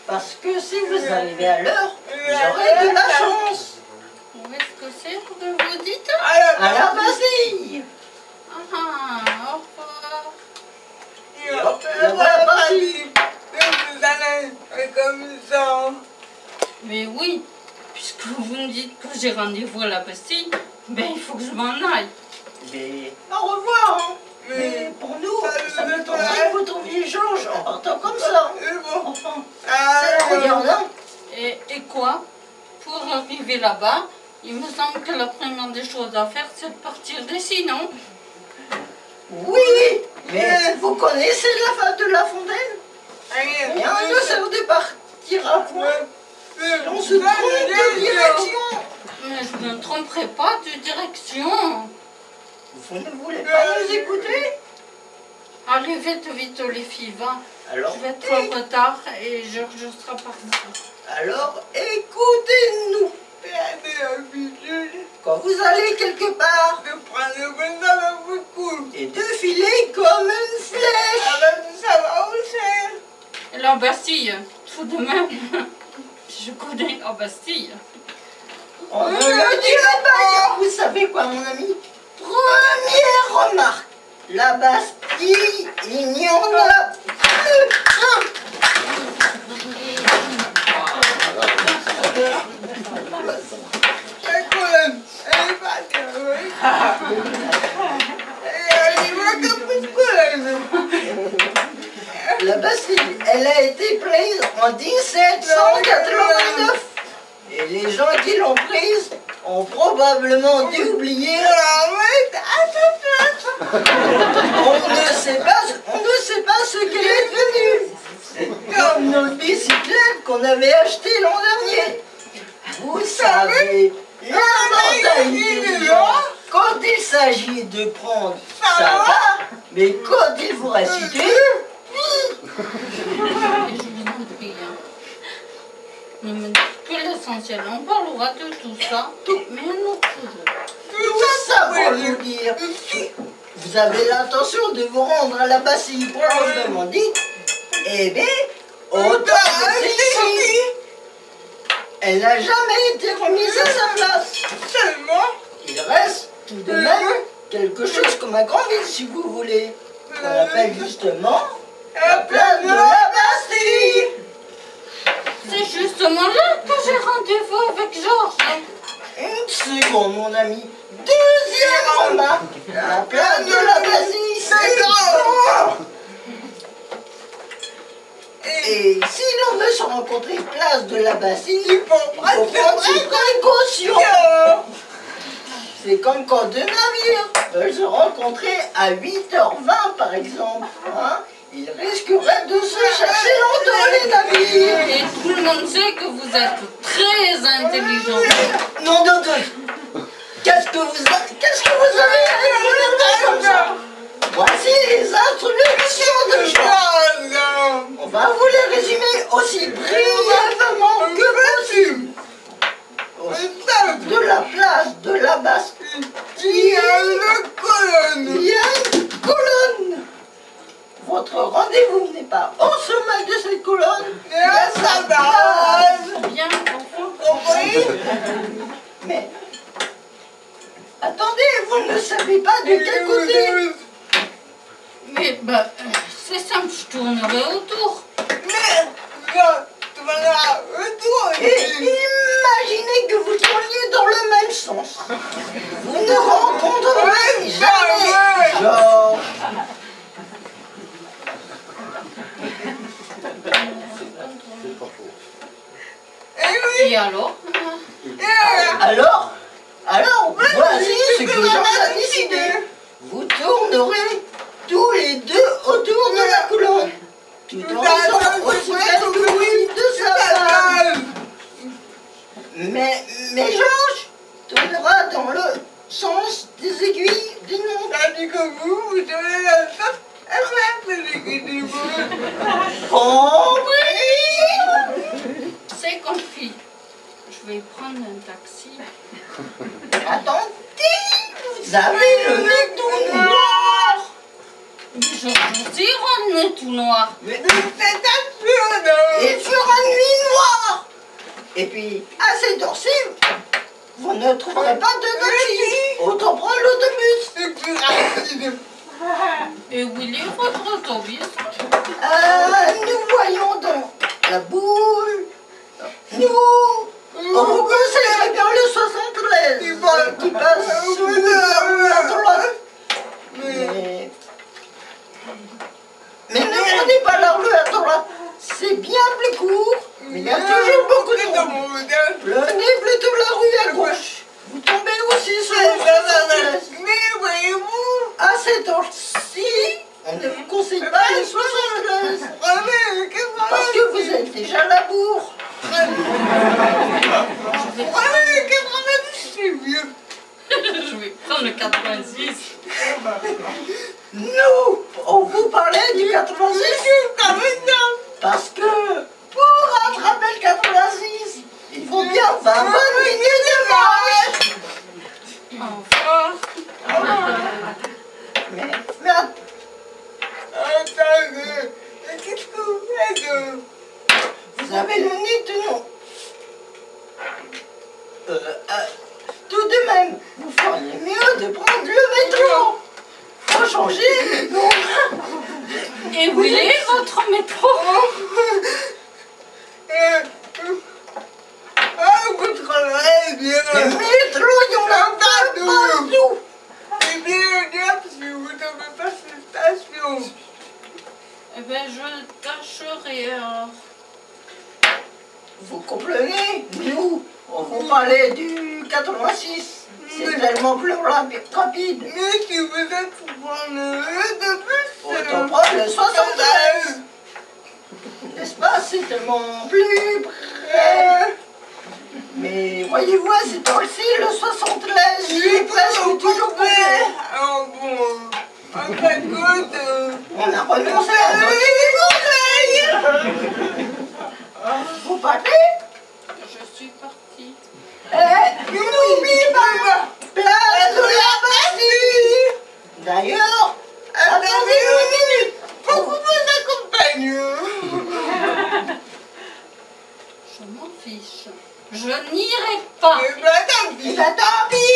Parce que si vous arrivez à l'heure, vous aurez de la chance. Où est-ce que c'est que vous dites? À la Bastille. Ah, au revoir. Et hop, la voilà Bastille. Mais oui, puisque vous me dites que j'ai rendez-vous à la Bastille, ben il faut que je m'en aille. Mais au revoir. Hein. Mais pour nous, ça m'étonnerait que vous trouviez Georges en partant comme ça. Enfin, c'est regardant. Et quoi? Pour arriver là-bas, il me semble que la première des choses à faire, c'est de partir d'ici, non? Oui, mais vous connaissez la fable de La Fontaine? Rien ne sert de partir à point. On se trompe de direction. Mais je ne me tromperai pas de direction. Vous ne voulez pas nous écouter? Allez, vite les filles, va. Alors, je vais être en retard et Georges sera parti. Alors, écoutez-nous. Quand vous allez quelque part, de prendre le bon dans votre cou. Et de filer comme une flèche. Ah ben, ça va aussi. Et la Bastille, tout de même. Je connais la Bastille. On ne le dirait pas. Vous savez quoi, mon ami? Première remarque. La Bastille, il n'y en a plus un. La colonne, elle est pas terrible. Elle va comme une colonne. La Bastille, elle a été prise en 1789. Et les gens qui l'ont prise ont probablement dû oublier. On ne sait pas ce qu'elle est devenue. Comme nos bicyclettes qu'on avait achetées l'an dernier. Vous savez, la mentalité des gens, quand il s'agit de prendre, ça va, mais quand il faut réciter, Je vous en prie. Ne me dites que l'essentiel. On parlera de tout ça, mais un autre jour. tout ça pour vous dire. Vous avez l'intention de vous rendre à la Bastille pour le demander, eh bien, autant que ici. Elle n'a jamais été remise à sa place. Seulement, Il reste tout de même quelque chose comme un grand vide, si vous voulez. On appelle justement la place de la Bastille. C'est justement là que j'ai rendez-vous avec Georges. Une seconde, mon ami. Deuxième remarque. La place de la Bastille, c'est grand. Et si l'on veut se rencontrer place de la Bastille, il faut prendre ses précautions. C'est comme quand deux navires veulent se rencontrer à 8h20 par exemple. Hein? Ils risqueraient de se chercher longtemps les navires. Et tout le monde sait que vous êtes très intelligent. Non, non, non. Qu'est-ce que vous avez à dire comme ça? Voici les instructions de Georges. On va vous les résumer aussi brièvement que possible. Au stade de la place de la Bastille, il y a une colonne. Votre rendez-vous n'est pas au sommet de cette colonne, mais à sa base. Bien, Compris? Mais, attendez, vous ne savez pas de quel côté. mais c'est simple, je tournerai autour. Et imaginez que vous tourniez dans le même sens. Vous ne rencontrerez jamais Georges. Et alors? Alors, voici ce que Georges a décidé. Vous tournerez tous les deux autour de la colonne, tout en restant aussi près que possible de sa base. Mais Georges tournera dans le sens des aiguilles du nom. Tandis que vous donnez la sorte des aiguilles du monde. Compris? C'est compris. Je vais prendre un taxi. Attendez, vous avez le nez tout noir. Mais Georges aussi rend le nez tout noir. Mais C'est absurde. il fera nuit Et puis, à cette heure-ci, vous ne trouverez pas de taxi. Autant prendre l'autobus. C'est plus rapide. Et où il est votre autobus? Nous voyons donc la boule. Nous, on vous conseillerait bien le 73 qui passe sous la droite. Mais ne prenez pas la rue à droite. C'est bien plus court. Mais il y a toujours beaucoup de monde. Prenez plutôt la rue à gauche. Vous tombez aussi sur le 73. Mais voyez-vous, À cette heure-ci, on ne vous conseille pas le 73. Parce que vous êtes déjà à la bourre. prenez le 90, c'est mieux. Je vais prendre le 86. Nous, on vous parlait du 86. Parce que pour rattraper le 86, il faut bien 20 minutes de marche. Enfin. Mais Attendez, mais qu'est-ce que vous faites? vous avez le nez tout long. Tout de même, vous feriez mieux de prendre le métro. Faut changer, non? Et où est votre métro? Vous travaillez bien. Le métro, il y en a partout. C'est bien dire parce que vous n'avez pas cette station. Eh bien, je tâcherai. Vous comprenez? Nous, on vous parlait du 86. C'est tellement plus rapide. Mais si vous êtes le de plus, Autant prendre le 73. N'est-ce pas? C'est tellement plus près. Mais voyez-vous, à cette heure-ci, le 73, il est presque toujours complet. Oh bon, en fait, On a renoncé à donner des conseils. Vous partez? Je suis partie. N'oubliez pas, place de la Bastille. D'ailleurs, attendez une minute. pour vous accompagner. Je m'en fiche. Je n'irai pas. Eh ben, tant pis. Et bah tant pis.